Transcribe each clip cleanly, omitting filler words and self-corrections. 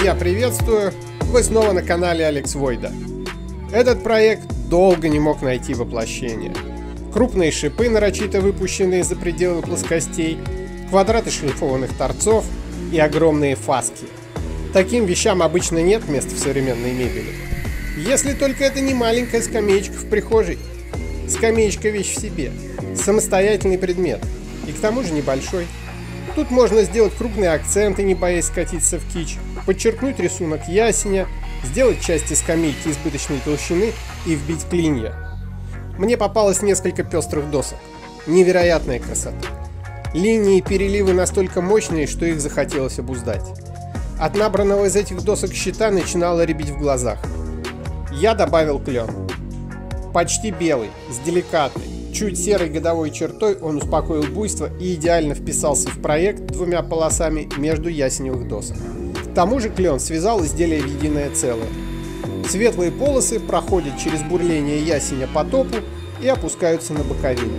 Друзья, приветствую! Вы снова на канале Алекс Войда. Этот проект долго не мог найти воплощение. Крупные шипы, нарочито выпущенные за пределы плоскостей, квадраты шлифованных торцов и огромные фаски. Таким вещам обычно нет места в современной мебели. Если только это не маленькая скамеечка в прихожей. Скамеечка — вещь в себе, самостоятельный предмет, и к тому же небольшой. Тут можно сделать крупные акценты, не боясь скатиться в кич, подчеркнуть рисунок ясеня, сделать части скамейки избыточной толщины и вбить клинья. Мне попалось несколько пестрых досок. Невероятная красота. Линии и переливы настолько мощные, что их захотелось обуздать. От набранного из этих досок щита начинало рябить в глазах. Я добавил клен. Почти белый, с деликатной, чуть серой годовой чертой он успокоил буйство и идеально вписался в проект двумя полосами между ясеневых досок. К тому же клен связал изделие в единое целое. Светлые полосы проходят через бурление ясеня по топу и опускаются на боковину.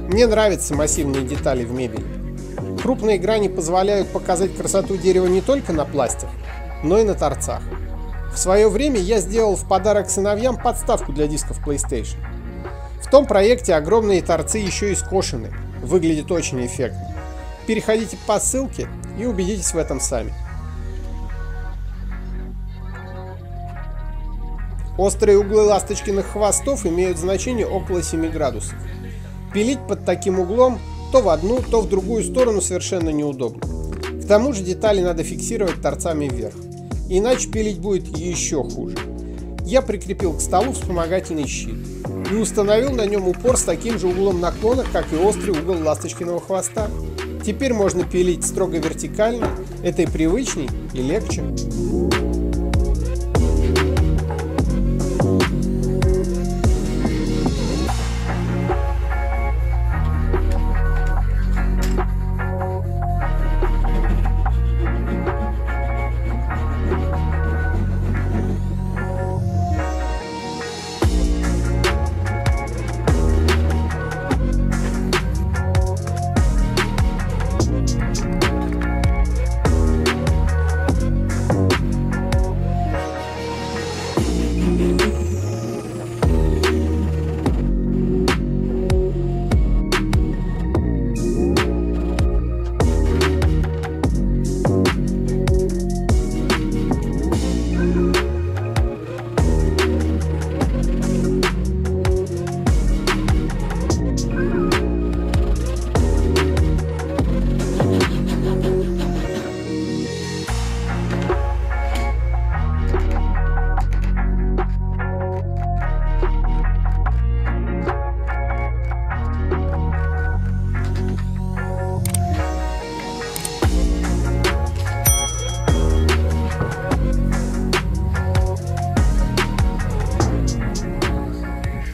Мне нравятся массивные детали в мебели. Крупные грани позволяют показать красоту дерева не только на пластях, но и на торцах. В свое время я сделал в подарок сыновьям подставку для дисков PlayStation. В том проекте огромные торцы еще и скошены, выглядит очень эффектно. Переходите по ссылке и убедитесь в этом сами. Острые углы ласточкиных хвостов имеют значение около 7 градусов. Пилить под таким углом то в одну, то в другую сторону совершенно неудобно. К тому же детали надо фиксировать торцами вверх, иначе пилить будет еще хуже. Я прикрепил к столу вспомогательный щит и установил на нем упор с таким же углом наклона, как и острый угол ласточкиного хвоста. Теперь можно пилить строго вертикально, это и привычней, и легче.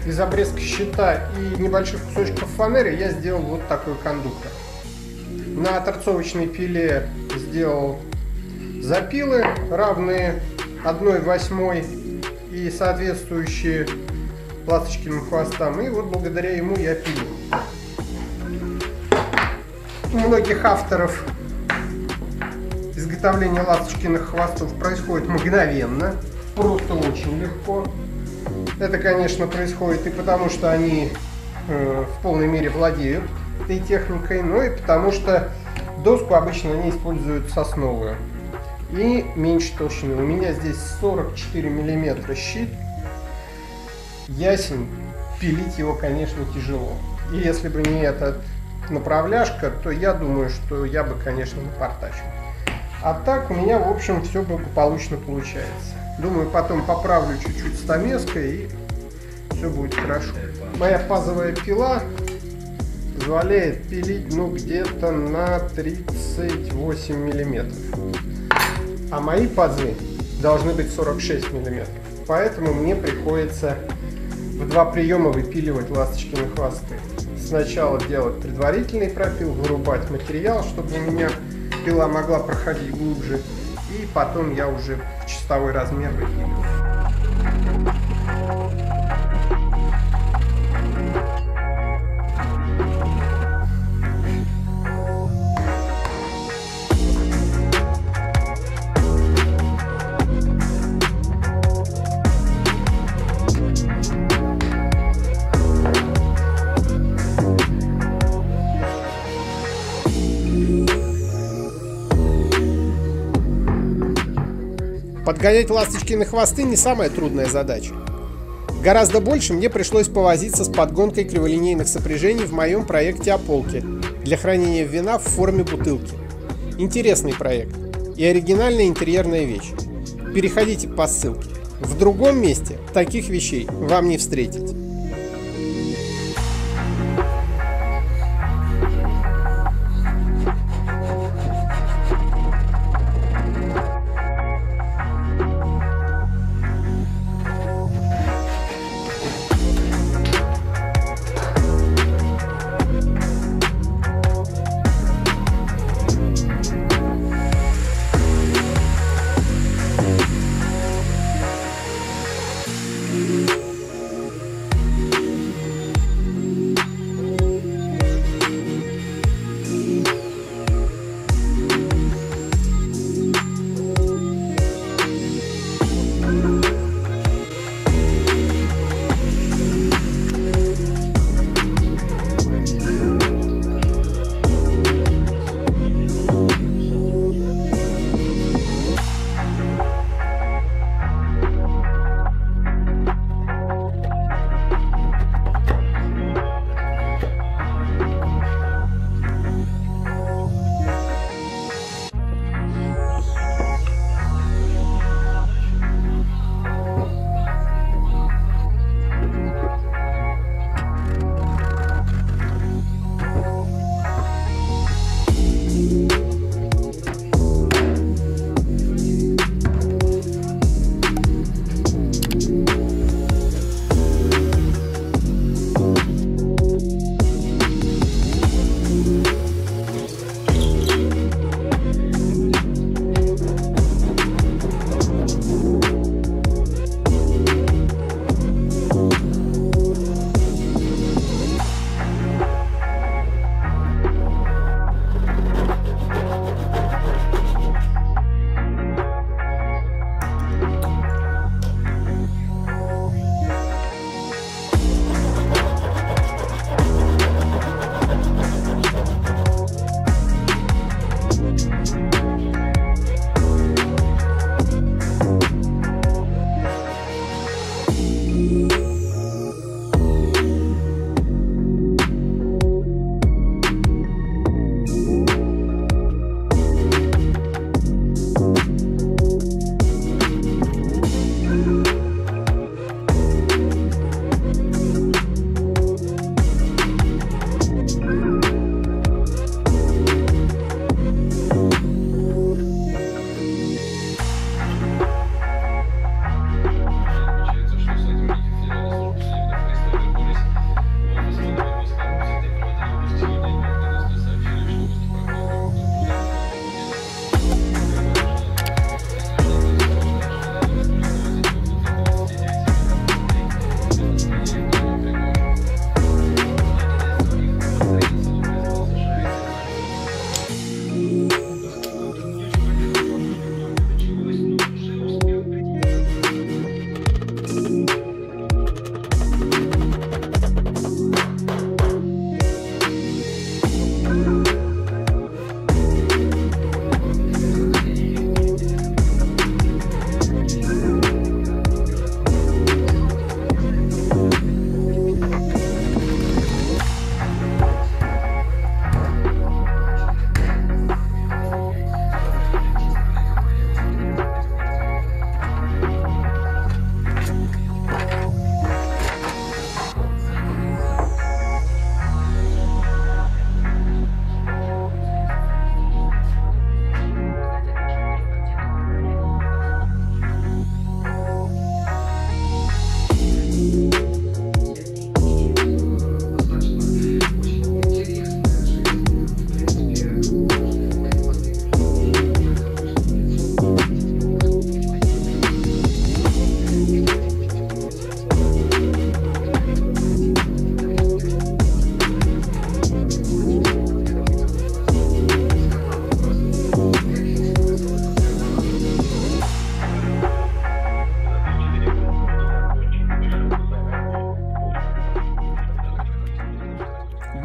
Из обрезка щита и небольших кусочков фанеры я сделал вот такой кондуктор. На торцовочной пиле сделал запилы, равные 1/8 и соответствующие ласточкиным хвостам. И вот благодаря ему я пилю. У многих авторов изготовление ласточкиных хвостов происходит мгновенно, просто очень легко. Это, конечно, происходит и потому, что они в полной мере владеют этой техникой, но и потому, что доску обычно они используют сосновую. и меньше толщины. У меня здесь 44 миллиметра щит. Ясень, пилить его, конечно, тяжело. И если бы не эта направляшка, то я думаю, что я бы, конечно, напортачил. А так у меня, в общем, все благополучно получается. Думаю, потом поправлю чуть-чуть стамеской, и все будет хорошо. Моя пазовая пила позволяет пилить, ну, где-то на 38 миллиметров. А мои пазы должны быть 46 миллиметров. Поэтому мне приходится в 2 приема выпиливать ласточкины хвосты. Сначала делать предварительный пропил, вырубать материал, чтобы у меня пила могла проходить глубже. И потом я уже в чистовой размер выпиливаю. Подгонять ласточкины хвосты не самая трудная задача. Гораздо больше мне пришлось повозиться с подгонкой криволинейных сопряжений в моем проекте о полке для хранения вина в форме бутылки. Интересный проект и оригинальная интерьерная вещь. Переходите по ссылке. В другом месте таких вещей вам не встретить.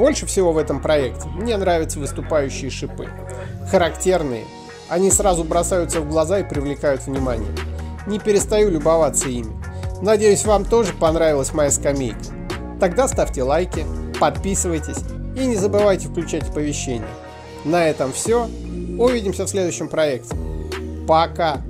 Больше всего в этом проекте мне нравятся выступающие шипы. Характерные. Они сразу бросаются в глаза и привлекают внимание. Не перестаю любоваться ими. Надеюсь, вам тоже понравилась моя скамейка. Тогда ставьте лайки, подписывайтесь и не забывайте включать оповещения. На этом все. Увидимся в следующем проекте. Пока!